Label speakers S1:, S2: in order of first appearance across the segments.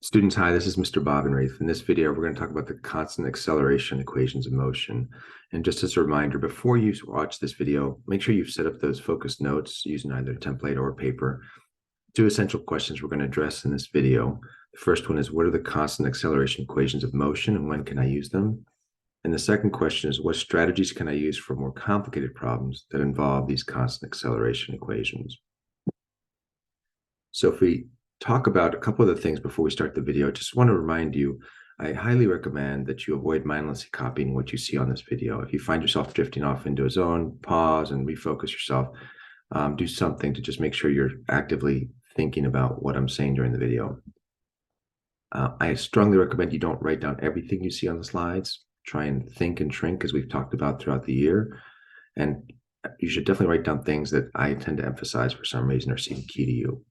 S1: Students, hi, this is Mr. Bobenrieth. In this video, we're going to talk about the constant acceleration equations of motion. And just as a reminder, before you watch this video, make sure you've set up those focused notes using either template or paper. Two essential questions we're going to address in this video. The first one is, what are the constant acceleration equations of motion and when can I use them? And the second question is, what strategies can I use for more complicated problems that involve these constant acceleration equations? So if we talk about a couple of the things before we start the video, I just want to remind you, I highly recommend that you avoid mindlessly copying what you see on this video. If you find yourself drifting off into a zone, pause and refocus yourself. Do something to just make sure you're actively thinking about what I'm saying during the video. I strongly recommend you don't write down everything you see on the slides. Try and think and shrink, as we've talked about throughout the year. And you should definitely write down things that I tend to emphasize for some reason or seem key to you.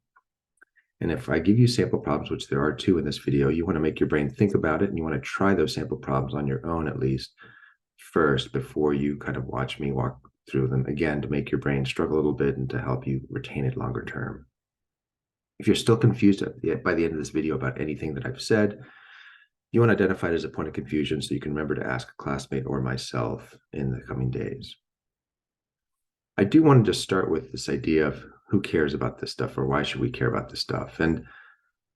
S1: And if I give you sample problems, which there are two in this video, you want to make your brain think about it, and you want to try those sample problems on your own at least first before you kind of watch me walk through them, again, to make your brain struggle a little bit and to help you retain it longer term. If you're still confused by the end of this video about anything that I've said, you want to identify it as a point of confusion so you can remember to ask a classmate or myself in the coming days. I do want to just start with this idea of who cares about this stuff, or why should we care about this stuff? And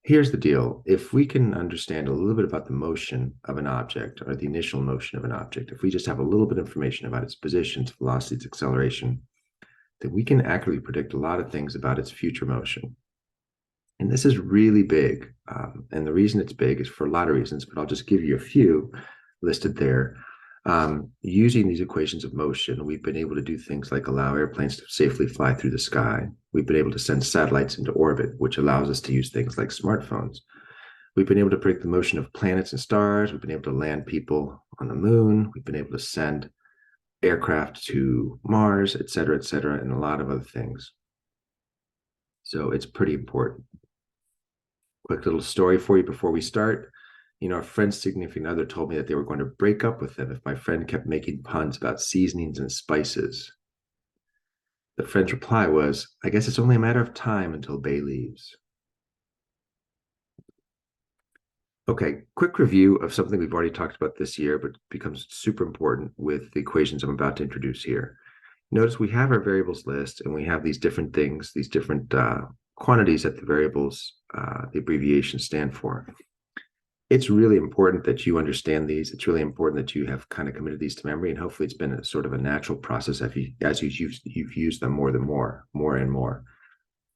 S1: here's the deal. If we can understand a little bit about the motion of an object, or the initial motion of an object, if we just have a little bit of information about its position, its velocity, its acceleration, then we can accurately predict a lot of things about its future motion. And this is really big. And the reason it's big is for a lot of reasons, but I'll just give you a few listed there. Using these equations of motion, we've been able to do things like allow airplanes to safely fly through the sky. We've been able to send satellites into orbit, which allows us to use things like smartphones. We've been able to predict the motion of planets and stars. We've been able to land people on the moon. We've been able to send aircraft to Mars, et cetera, and a lot of other things. So it's pretty important. Quick little story for you before we start. A friend's significant other told me that they were going to break up with them if my friend kept making puns about seasonings and spices. The friend's reply was, I guess it's only a matter of time until Bay leaves. Okay, quick review of something we've already talked about this year, but becomes super important with the equations I'm about to introduce here. Notice we have our variables list, and we have these different things, these different quantities that the variables, the abbreviations stand for. It's really important that you understand these. It's really important that you have kind of committed these to memory, and hopefully it's been a sort of a natural process as you've used them more and more.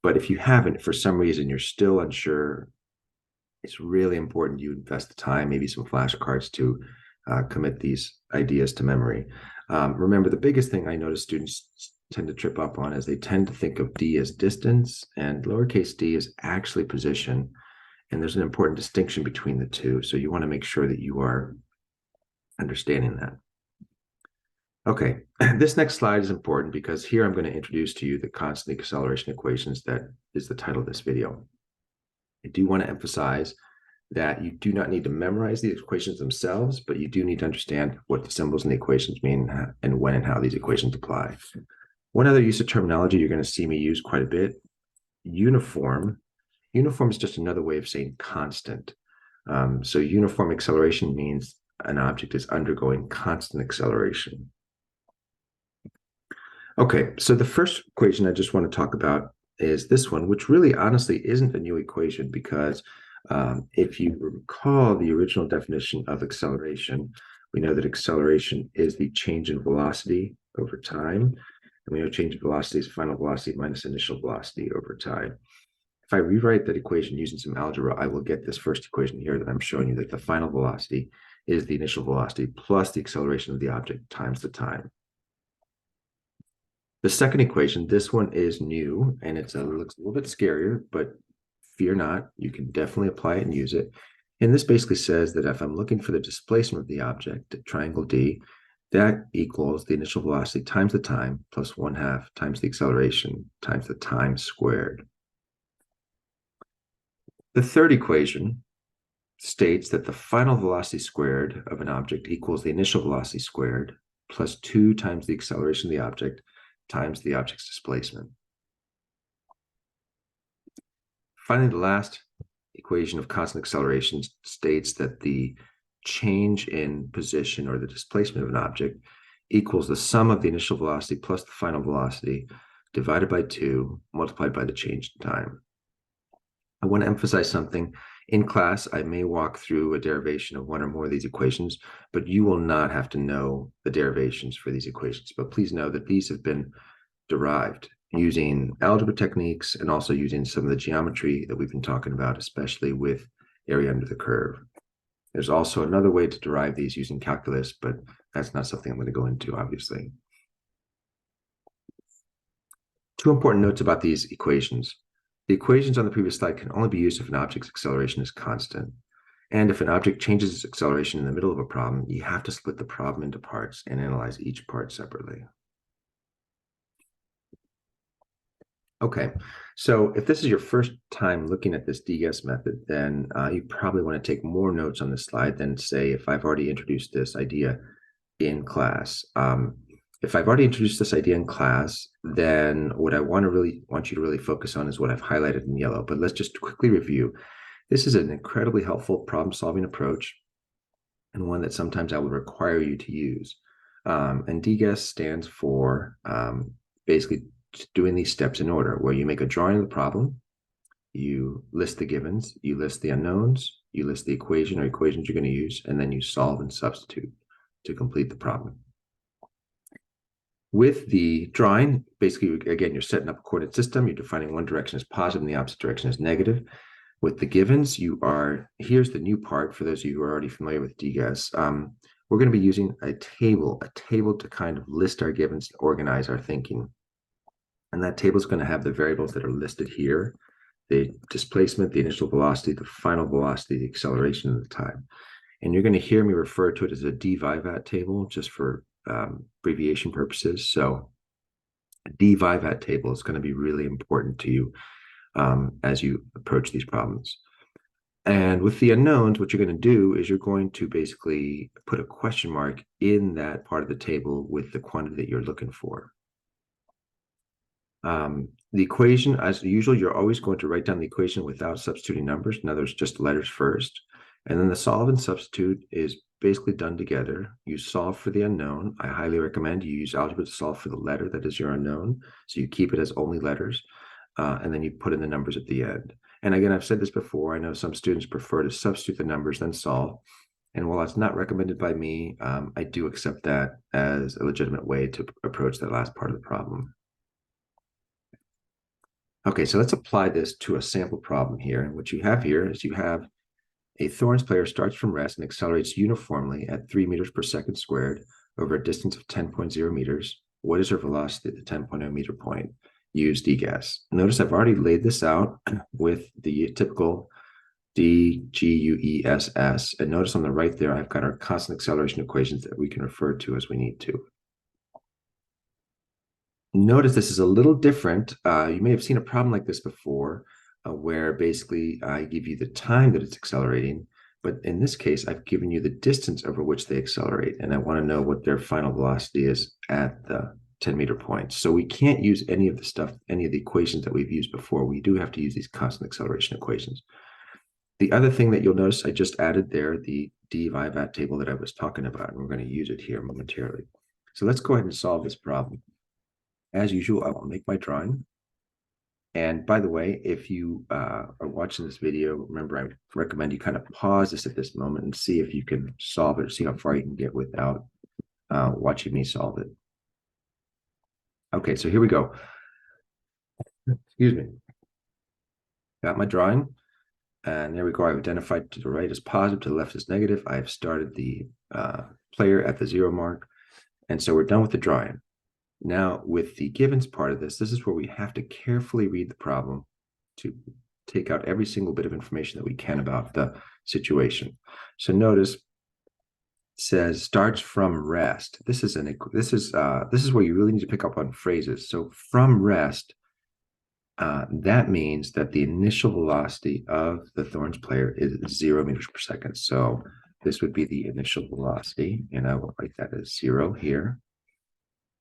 S1: But if you haven't, for some reason, you're still unsure, it's really important you invest the time, maybe some flashcards to commit these ideas to memory. Remember, the biggest thing I notice students tend to trip up on is they tend to think of d as distance, and lowercase d is actually position. And there's an important distinction between the two. So you want to make sure that you are understanding that. Okay, this next slide is important because here I'm going to introduce to you the constant acceleration equations. That is the title of this video. I do want to emphasize that you do not need to memorize the equations themselves, but you do need to understand what the symbols in the equations mean and when and how these equations apply. One other use of terminology you're going to see me use quite a bit, uniform. Uniform is just another way of saying constant. So uniform acceleration means an object is undergoing constant acceleration. Okay, so the first equation I just want to talk about is this one, which really honestly isn't a new equation because if you recall the original definition of acceleration, we know that acceleration is the change in velocity over time. And we know change in velocity is final velocity minus initial velocity over time. If I rewrite that equation using some algebra, I will get this first equation here that I'm showing you, that the final velocity is the initial velocity plus the acceleration of the object times the time. The second equation, this one is new, and it looks a little bit scarier, but fear not, you can definitely apply it and use it. And this basically says that if I'm looking for the displacement of the object at triangle D, that equals the initial velocity times the time plus 1/2 times the acceleration times the time squared. The third equation states that the final velocity squared of an object equals the initial velocity squared plus 2 times the acceleration of the object times the object's displacement. Finally, the last equation of constant acceleration states that the change in position or the displacement of an object equals the sum of the initial velocity plus the final velocity divided by 2 multiplied by the change in time. I want to emphasize something. In class, I may walk through a derivation of one or more of these equations, but you will not have to know the derivations for these equations. But please know that these have been derived using algebra techniques and also using some of the geometry that we've been talking about, especially with area under the curve. There's also another way to derive these using calculus, but that's not something I'm going to go into, obviously. Two important notes about these equations. The equations on the previous slide can only be used if an object's acceleration is constant. And if an object changes its acceleration in the middle of a problem, you have to split the problem into parts and analyze each part separately. Okay, so if this is your first time looking at this DGUESS method, then you probably want to take more notes on this slide than, say, if I've already introduced this idea in class. If I've already introduced this idea in class, then what I want you to really focus on is what I've highlighted in yellow. But let's just quickly review. This is an incredibly helpful problem-solving approach and one that sometimes I will require you to use. And DGUESS stands for basically doing these steps in order, where you make a drawing of the problem, you list the givens, you list the unknowns, you list the equation or equations you're going to use, and then you solve and substitute to complete the problem. With the drawing, basically, again, you're setting up a coordinate system, you're defining one direction as positive and the opposite direction as negative. With the givens, here's the new part for those of you who are already familiar with DGUESS. We're going to be using a table to kind of list our givens and organize our thinking. And that table is going to have the variables that are listed here: the displacement, the initial velocity, the final velocity, the acceleration, and the time. And you're going to hear me refer to it as a dvivat table, just for abbreviation purposes. So a dvivat table is going to be really important to you as you approach these problems. And with the unknowns, what you're going to do is you're going to basically put a question mark in that part of the table with the quantity that you're looking for. The equation, as usual, you're always going to write down the equation without substituting numbers. In other words, just letters first. And then the solve and substitute is basically done together. You solve for the unknown. I highly recommend you use algebra to solve for the letter that is your unknown. So you keep it as only letters. And then you put in the numbers at the end. And again, I've said this before. I know some students prefer to substitute the numbers, then solve. And while it's not recommended by me, I do accept that as a legitimate way to approach that last part of the problem. Okay, so let's apply this to a sample problem here. And what you have here is you have a Thorns player starts from rest and accelerates uniformly at 3 meters per second squared over a distance of 10.0 meters. What is her velocity at the 10.0 meter point? Use DGUESS. Notice I've already laid this out with the typical DGUESS. And notice on the right there, I've got our constant acceleration equations that we can refer to as we need to. Notice this is a little different. You may have seen a problem like this before, where basically I give you the time that it's accelerating, but in this case, I've given you the distance over which they accelerate, and I want to know what their final velocity is at the 10-meter point. So we can't use any of the equations that we've used before. We do have to use these constant acceleration equations. The other thing that you'll notice, I just added there the dvivat table that I was talking about, and we're going to use it here momentarily. So let's go ahead and solve this problem. As usual, I will make my drawing. And by the way, if you are watching this video, remember, I recommend you kind of pause this at this moment and see if you can solve it, or see how far you can get without watching me solve it. Okay, so here we go. Excuse me. Got my drawing. And there we go. I've identified to the right as positive, to the left as negative. I've started the player at the 0 mark. And so we're done with the drawing. Now, with the givens part of this is where we have to carefully read the problem to take out every single bit of information that we can about the situation. So notice it says starts from rest. This is where you really need to pick up on phrases. So from rest, that means that the initial velocity of the Thorns player is 0 meters per second. So this would be the initial velocity, and I will write that as 0 here.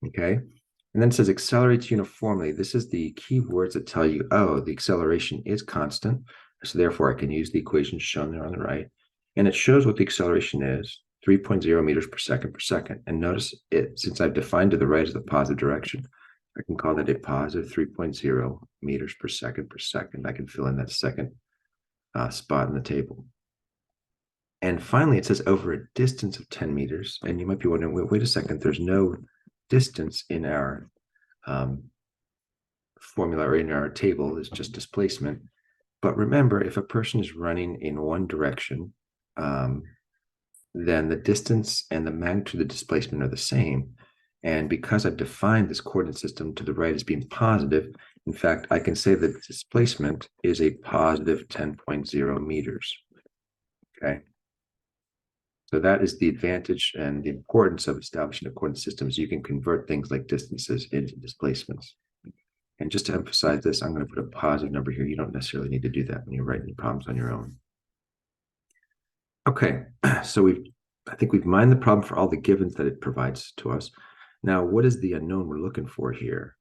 S1: Okay, and then it says accelerates uniformly. This is the key words that tell you, oh, the acceleration is constant. So therefore, I can use the equation shown there on the right, and it shows what the acceleration is, 3.0 meters per second per second. And notice it, since I've defined to the right as the positive direction, I can call that a positive 3.0 meters per second per second. I can fill in that second spot in the table. And finally, it says over a distance of 10 meters. And you might be wondering, wait a second, there's no distance in our formula or in our table, it's just displacement. But remember, if a person is running in one direction, then the distance and the magnitude of the displacement are the same. And because I've defined this coordinate system to the right as being positive, in fact, I can say that displacement is a positive 10.0 meters. Okay. So that is the advantage and the importance of establishing a coordinate system is you can convert things like distances into displacements. And just to emphasize this, I'm going to put a positive number here. You don't necessarily need to do that when you're writing problems on your own. Okay, so I think we've mined the problem for all the givens that it provides to us. Now, what is the unknown we're looking for here?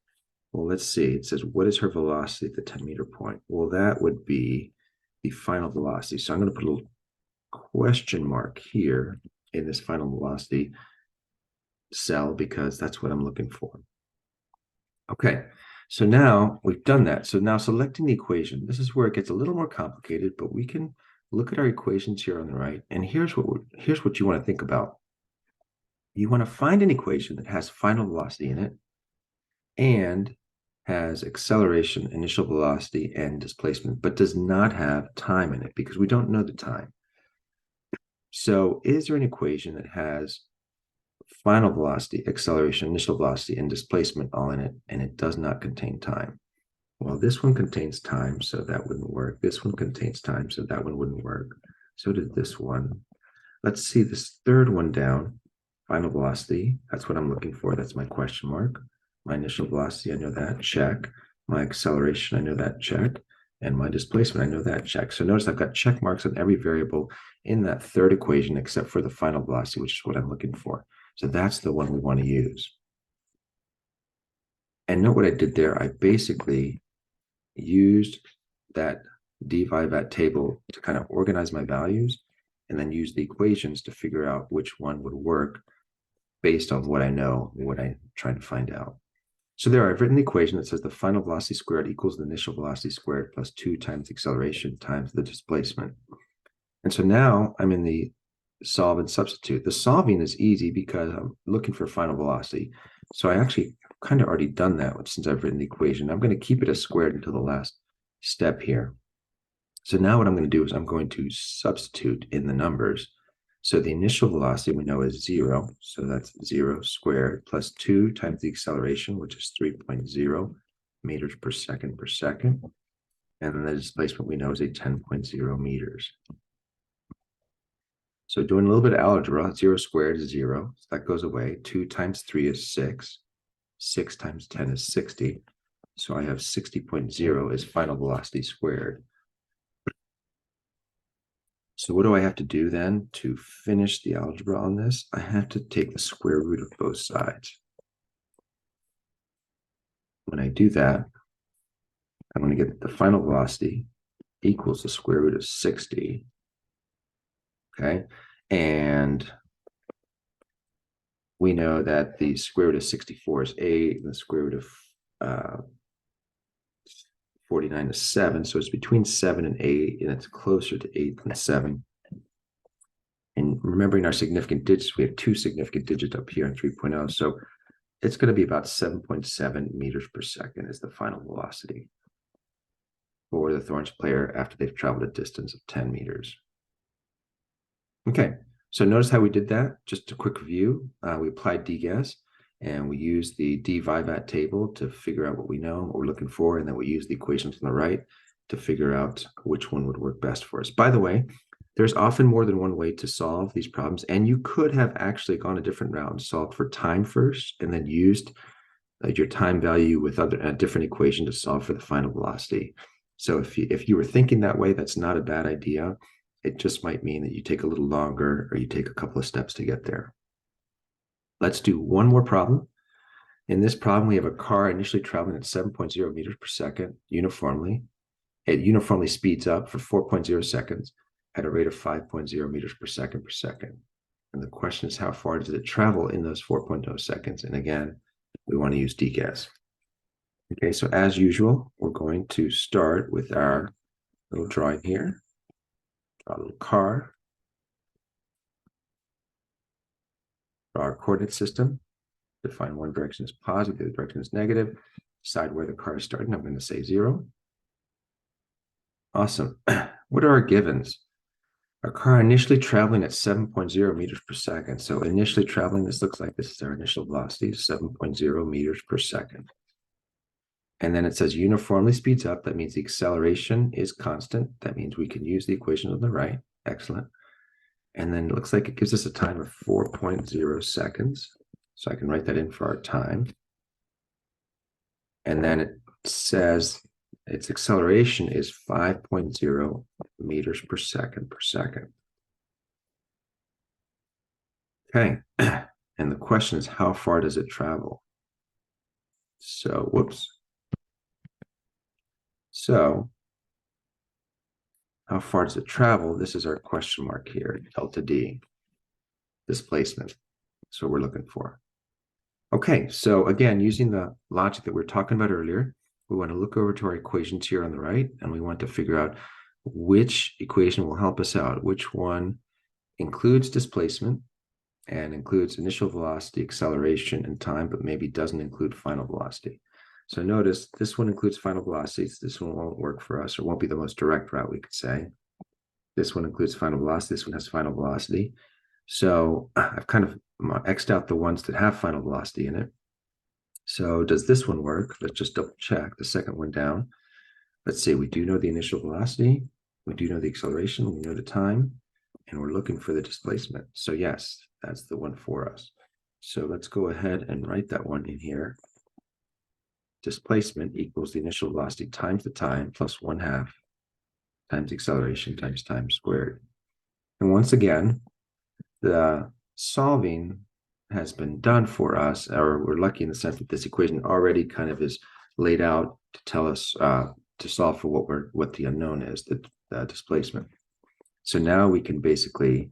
S1: Well, let's see. It says, what is her velocity at the 10-meter point? Well, that would be the final velocity. So I'm going to put a little question mark here in this final velocity cell because that's what I'm looking for. Okay, so now we've done that. So now selecting the equation, this is where it gets a little more complicated, but we can look at our equations here on the right. And here's what you want to think about. You want to find an equation that has final velocity in it and has acceleration, initial velocity, and displacement, but does not have time in it because we don't know the time. So is there an equation that has final velocity, acceleration, initial velocity, and displacement all in it, and it does not contain time? Well, this one contains time, so that wouldn't work. This one contains time, so that one wouldn't work. So did this one. Let's see this third one down. Final velocity, that's what I'm looking for. That's my question mark. My initial velocity, I know that, check. My acceleration, I know that, check. And my displacement, I know that, check. So notice I've got check marks on every variable in that third equation except for the final velocity, which is what I'm looking for. So that's the one we want to use. And note what I did there. I basically used that dvivat table to kind of organize my values and then use the equations to figure out which one would work based on what I know, what I'm trying to find out. So there I've written the equation that says the final velocity squared equals the initial velocity squared plus 2 times the acceleration times the displacement. And so now I'm in the solve and substitute. The solving is easy because I'm looking for final velocity. So I actually kind of already done that since I've written the equation. I'm going to keep it as squared until the last step here. So now what I'm going to do is I'm going to substitute in the numbers. So the initial velocity we know is 0. So that's 0 squared plus 2 times the acceleration, which is 3.0 meters per second per second. And then the displacement we know is a 10.0 meters. So doing a little bit of algebra, 0 squared is 0. So that goes away. 2 times 3 is 6. 6 times 10 is 60. So I have 60.0 is final velocity squared. So what do I have to do then to finish the algebra on this? I have to take the square root of both sides. When I do that, I'm going to get the final velocity equals the square root of 60. Okay, and we know that the square root of 64 is 8, and the square root of 49 is 7. So it's between 7 and 8, and it's closer to 8 than 7. And remembering our significant digits, we have 2 significant digits up here in 3.0. So it's going to be about 7.7 meters per second is the final velocity for the Thorns player after they've traveled a distance of 10 meters. Okay, so notice how we did that. Just a quick review. We applied DGUESS, and we used the dvivat table to figure out what we know, what we're looking for, and then we used the equations on the right to figure out which one would work best for us. By the way, there's often more than one way to solve these problems, and you could have actually gone a different route and solved for time first, and then used your time value with a different equation to solve for the final velocity. So if you were thinking that way, that's not a bad idea. It just might mean that you take a little longer or you take a couple of steps to get there. Let's do one more problem. In this problem, we have a car initially traveling at 7.0 meters per second uniformly, It uniformly speeds up for 4.0 seconds at a rate of 5.0 meters per second. And the question is, how far does it travel in those 4.0 seconds? And again, we want to use DGUESS. Okay, so as usual, we're going to start with our little drawing here. Draw a little car. Draw our coordinate system. Define one direction as positive, the other direction is negative. Decide where the car is starting. I'm going to say 0. Awesome. What are our givens? Our car initially traveling at 7.0 meters per second. So initially traveling, this looks like this is our initial velocity, 7.0 meters per second. And then it says uniformly speeds up. That means the acceleration is constant. That means we can use the equation on the right. Excellent. And then it looks like it gives us a time of 4.0 seconds. So I can write that in for our time. And then it says its acceleration is 5.0 meters per second. Okay. And the question is, how far does it travel? So, whoops. So, how far does it travel? This is our question mark here, delta D, displacement. That's what we're looking for. Okay, so again, using the logic that we were talking about earlier, we want to look over to our equations here on the right, and we want to figure out which equation will help us out, which one includes displacement and includes initial velocity, acceleration, and time, but maybe doesn't include final velocity. So notice this one includes final velocities. This one won't work for us, or won't be the most direct route, we could say. This one includes final velocity. This one has final velocity. So I've kind of X'd out the ones that have final velocity in it. So does this one work? Let's just double check the second one down. Let's say we do know the initial velocity. We do know the acceleration. We know the time. And we're looking for the displacement. So yes, that's the one for us. So let's go ahead and write that one in here. Displacement equals the initial velocity times the time plus 1/2 times acceleration times time squared. And once again, the solving has been done for us, or we're lucky in the sense that this equation already kind of is laid out to tell us to solve for what the unknown is, the displacement. So now we can basically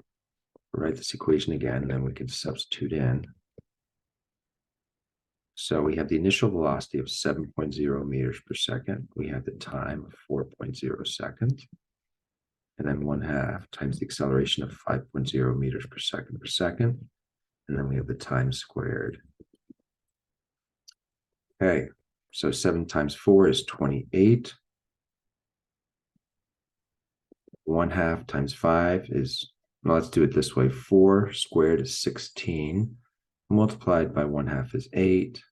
S1: write this equation again, and then we can substitute in. So we have the initial velocity of 7.0 meters per second. We have the time of 4.0 seconds. And then 1/2 times the acceleration of 5.0 meters per second. And then we have the time squared. Okay, so 7 times 4 is 28. 1/2 times 5 is, well, let's do it this way. 4 squared is 16. Multiplied by 1/2 is 8.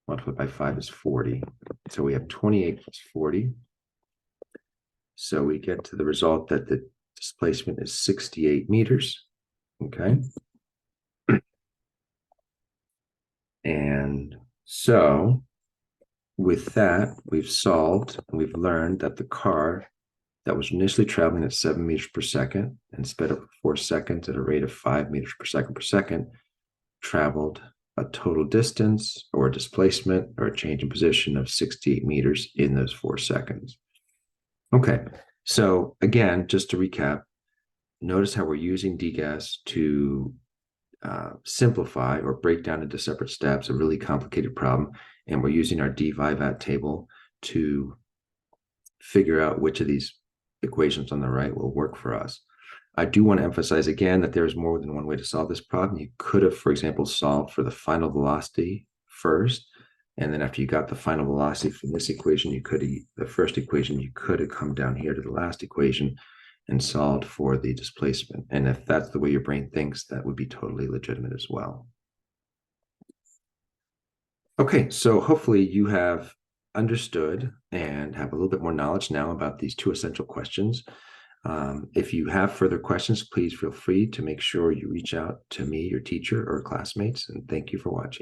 S1: Multiplied by 5 is 40. So we have 28 plus 40. So we get to the result that the displacement is 68 meters. Okay. And so with that, we've solved, and we've learned that the car that was initially traveling at 7 meters per second and sped up for 4 seconds at a rate of 5 meters per second traveled a total distance or displacement or a change in position of 68 meters in those 4 seconds. Okay, so again, just to recap, notice how we're using DGUESS to simplify or break down into separate steps a really complicated problem, and we're using our dVivat table to figure out which of these equations on the right will work for us. I do want to emphasize again that there's more than one way to solve this problem. You could have, for example, solved for the final velocity first, and then after you got the final velocity from this equation, the first equation, you could have come down here to the last equation and solved for the displacement. And if that's the way your brain thinks, that would be totally legitimate as well. Okay, so hopefully you have understood and have a little bit more knowledge now about these 2 essential questions. If you have further questions, please feel free to make sure you reach out to me, your teacher, or classmates, and thank you for watching.